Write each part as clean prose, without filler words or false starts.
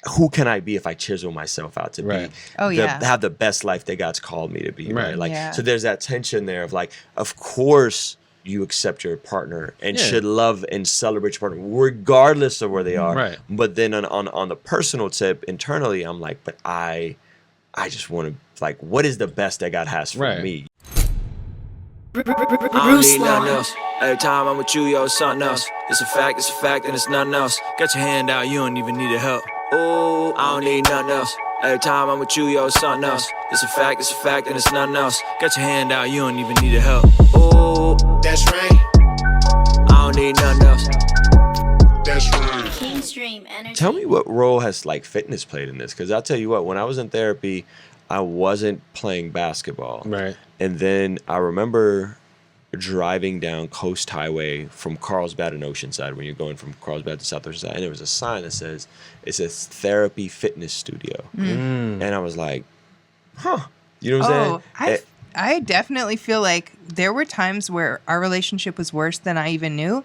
who can I be if I chisel myself out to be have the best life that God's called me to be, right? Like, so there's that tension there of like, of course you accept your partner and should love and celebrate your partner regardless of where they are. Right. But then on the personal tip, internally, I'm like, but I just want to, like, what is the best that God has for me? I don't need nothing else. Every time I'm with you, yo, it's something else. It's a fact, and it's nothing else. Got your hand out, you don't even need the help. Ooh, I don't need nothing else. Every time I'm with you, yo, it's something else. It's a fact, and it's nothing else. Got your hand out, you don't even need the help. Ooh, that's right. I don't need nothing else. That's right. King's Dream Energy. Tell me what role has like fitness played in this? Because I'll tell you what, when I was in therapy, I wasn't playing basketball. Right. And then I remember driving down Coast Highway from Carlsbad and Oceanside when you're going from Carlsbad to South Oceanside. And there was a sign that says, it says therapy fitness studio. And I was like, huh. You know what I'm saying? I definitely feel like there were times where our relationship was worse than I even knew.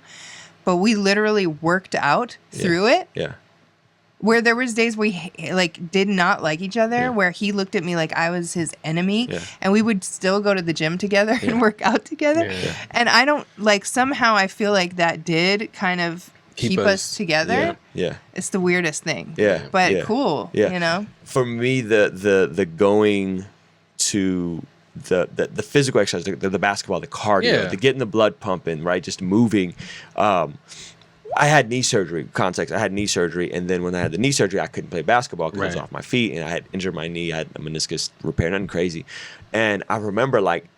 But we literally worked out through it. Yeah. Where there was days we like did not like each other, where he looked at me like I was his enemy, and we would still go to the gym together and work out together. And I don't like, somehow I feel like that did kind of keep us together. Yeah. It's the weirdest thing. Yeah. But cool. Yeah. You know? For me, the going to the physical exercise, the basketball, the cardio, the getting the blood pumping, right? Just moving. I had knee surgery. Context: I had knee surgery, and then when I had the knee surgery, I couldn't play basketball because I was off my feet, and I had injured my knee. I had a meniscus repair, nothing crazy. And I remember, like,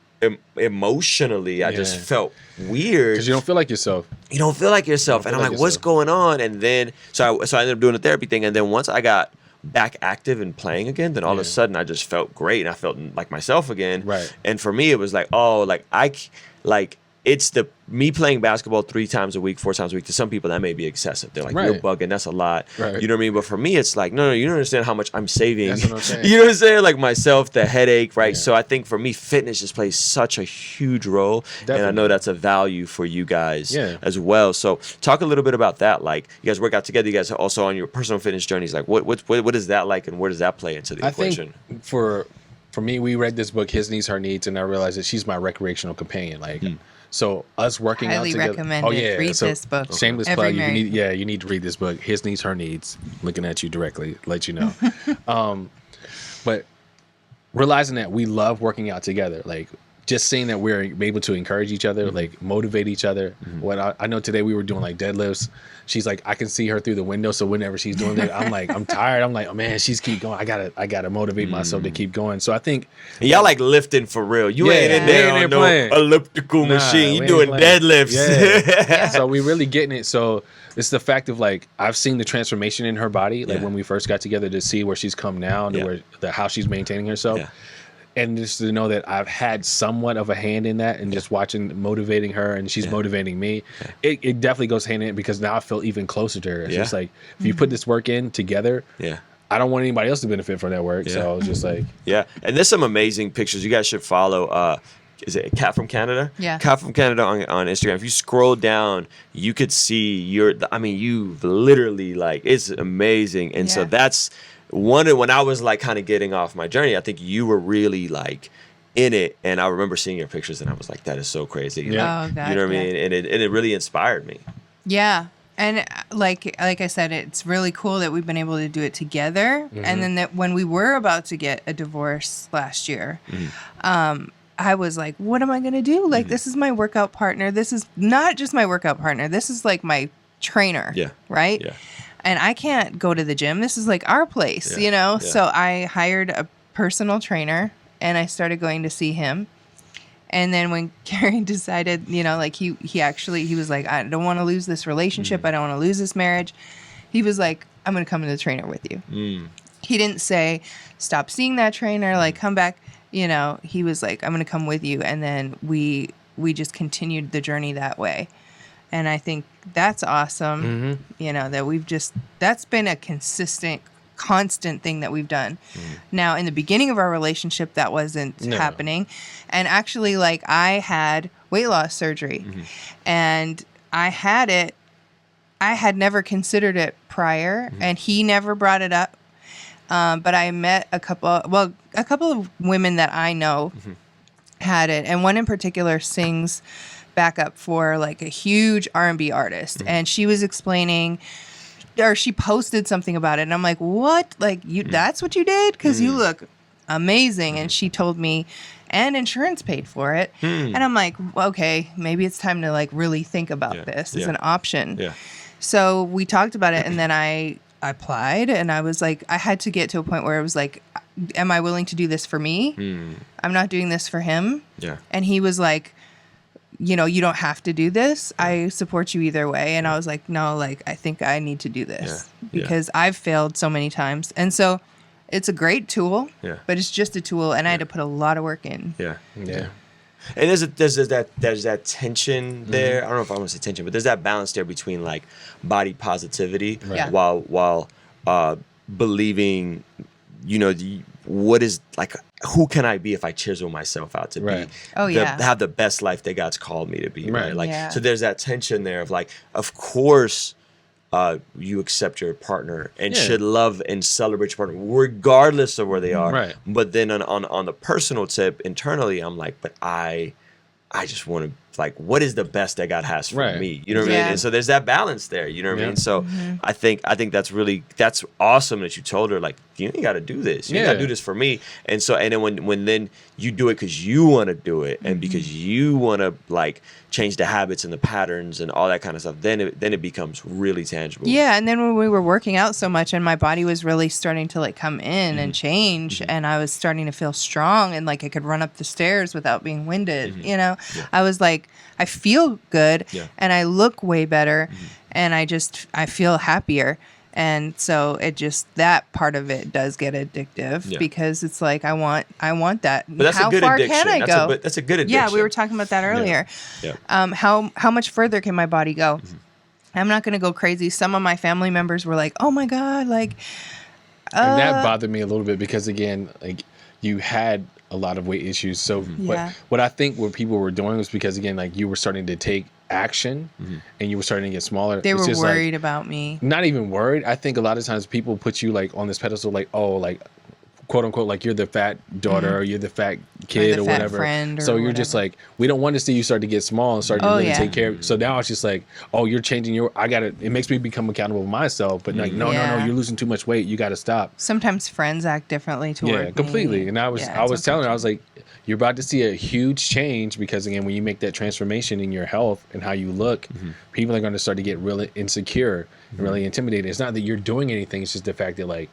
emotionally, I just felt weird because you don't feel like yourself. You don't feel like yourself, and I'm like, what's going on? And then so I ended up doing the therapy thing, and then once I got back active and playing again, then all of a sudden I just felt great and I felt like myself again. Right. And for me, it was like, it's me playing basketball 3 times a week, 4 times a week. To some people, that may be excessive. They're like, you're bugging. That's a lot. Right. You know what I mean? But for me, it's like, no, you don't understand how much I'm saving. That's what I'm saying. You know what I'm saying? Like myself, the headache, right? Yeah. So I think for me, fitness just plays such a huge role. Definitely. And I know that's a value for you guys as well. So talk a little bit about that. Like, you guys work out together. You guys are also on your personal fitness journeys. Like, what is that like, and where does that play into the equation? Think for me, we read this book, His Needs, Her Needs, and I realized that she's my recreational companion. Like, so us working out together. Highly recommend it. Read this book. Shameless plug. You need to read this book. His Needs, Her Needs. Looking at you directly, let you know. But realizing that we love working out together, like just seeing that we're able to encourage each other, like motivate each other. What I know today we were doing like deadlifts. She's like, I can see her through the window. So whenever she's doing that, I'm like, I'm tired. I'm like, oh man, she's keep going. I gotta motivate myself to keep going. So I think y'all like lifting for real. You ain't in there on no elliptical machine. You doing deadlifts. So we really getting it. So it's the fact of like, I've seen the transformation in her body. Like when we first got together, to see where she's come now, to how she's maintaining herself. And just to know that I've had somewhat of a hand in that, and just watching, motivating her, and she's motivating me, it definitely goes hand in hand, because now I feel even closer to her. It's just like, if you put this work in together, I don't want anybody else to benefit from that work. So it's just like, and there's some amazing pictures. You guys should follow. Is it Cat from Canada? Yeah. Cat from Canada on Instagram. If you scroll down, you could see you've literally, like, it's amazing. And so that's when I was like kind of getting off my journey, I think you were really like in it. And I remember seeing your pictures and I was like, that is so crazy. Yeah. Like, you know what I mean? And it really inspired me. Yeah. And like I said, it's really cool that we've been able to do it together. And then that when we were about to get a divorce last year, I was like, what am I going to do? Like, this is my workout partner. This is not just my workout partner. This is like my trainer. Yeah. Right? Yeah. And I can't go to the gym. This is like our place, you know? Yeah. So I hired a personal trainer and I started going to see him. And then when Kerry decided, you know, like he was like, I don't want to lose this relationship. I don't want to lose this marriage. He was like, I'm going to come to the trainer with you. He didn't say, stop seeing that trainer, like come back. You know, he was like, I'm going to come with you. And then we just continued the journey that way. And I think that's awesome, you know, that that's been a constant thing that we've done. Now, in the beginning of our relationship, that wasn't happening. And actually, like, I had weight loss surgery. And I had it I had never considered it prior, and he never brought it up. But I met a couple of women that I know had it, and one in particular sings backup for like a huge R&B artist, and she was explaining, or she posted something about it, and I'm like, what? Like, you? That's what you did? Because you look amazing. And she told me, and insurance paid for it. And I'm like, okay, maybe it's time to like really think about this as an option. Yeah. So we talked about it, and then I applied, and I was like, I had to get to a point where it was like, am I willing to do this for me? I'm not doing this for him. Yeah. And he was like, you know, you don't have to do this. I support you either way. And I was like, no, like, I think I need to do this because I've failed so many times. And so it's a great tool, but it's just a tool, and I had to put a lot of work in. Yeah. And there's that tension there. I don't know if I want to say tension, but there's that balance there between like body positivity while believing, you know, what is like, who can I be if I chisel myself out to be? Have the best life that God's called me to be. Right. Like, so there's that tension there of like, of course, you accept your partner and should love and celebrate your partner regardless of where they are. Right. But then on the personal tip, internally, I'm like, but I just want to, like, what is the best that God has for me? You know what I mean? And so there's that balance there. You know what I mean? So I think that's awesome that you told her, like, you ain't got to do this. You got to do this for me. And so, and then when then you do it because you want to do it and because you want to like change the habits and the patterns and all that kind of stuff, then it becomes really tangible. Yeah. And then when we were working out so much and my body was really starting to like come in and change, and I was starting to feel strong and like I could run up the stairs without being winded, you know, I was like, I feel good and I look way better and I feel happier. And so it just, that part of it does get addictive because it's like, I want that. But that's how a good far addiction. Can I go? That's a good addiction. Yeah, we were talking about that earlier. How much further can my body go? I'm not going to go crazy. Some of my family members were like, oh my God, like. And that bothered me a little bit because, again, like, you had a lot of weight issues. So what I think what people were doing was because, again, like, you were starting to take action and you were starting to get smaller. They were worried about me. Not even worried. I think a lot of times people put you like on this pedestal, like, oh, like, quote unquote, like you're the fat daughter or you're the fat kid or whatever. Friend so you're whatever. Just like, we don't want to see you start to get small and start to really take care of you. So now it's just like, oh, you're changing it makes me become accountable to myself. But like, no, you're losing too much weight. You got to stop. Sometimes friends act differently toward me. Completely. And I was telling her, I was like, you're about to see a huge change because, again, when you make that transformation in your health and how you look, people are going to start to get really insecure and really intimidated. It's not that you're doing anything. It's just the fact that, like,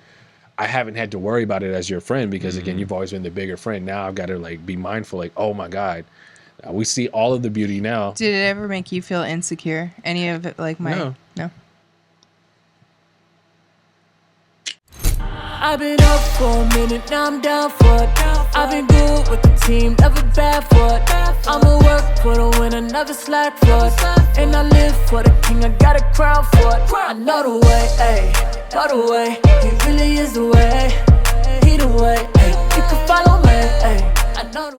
I haven't had to worry about it as your friend because, again, you've always been the bigger friend. Now I've got to, like, be mindful, like, oh, my God. We see all of the beauty now. Did it ever make you feel insecure? Any of it, like, No. I've been up for a minute, now I'm down for it. I've been good with the team, never bad for it. I'ma work for the winner, never slack for it. And I live for the king, I got a crown for it. I know the way, ayy, know the way. He really is the way, he the way, ayy. You can follow me, ayy. I know the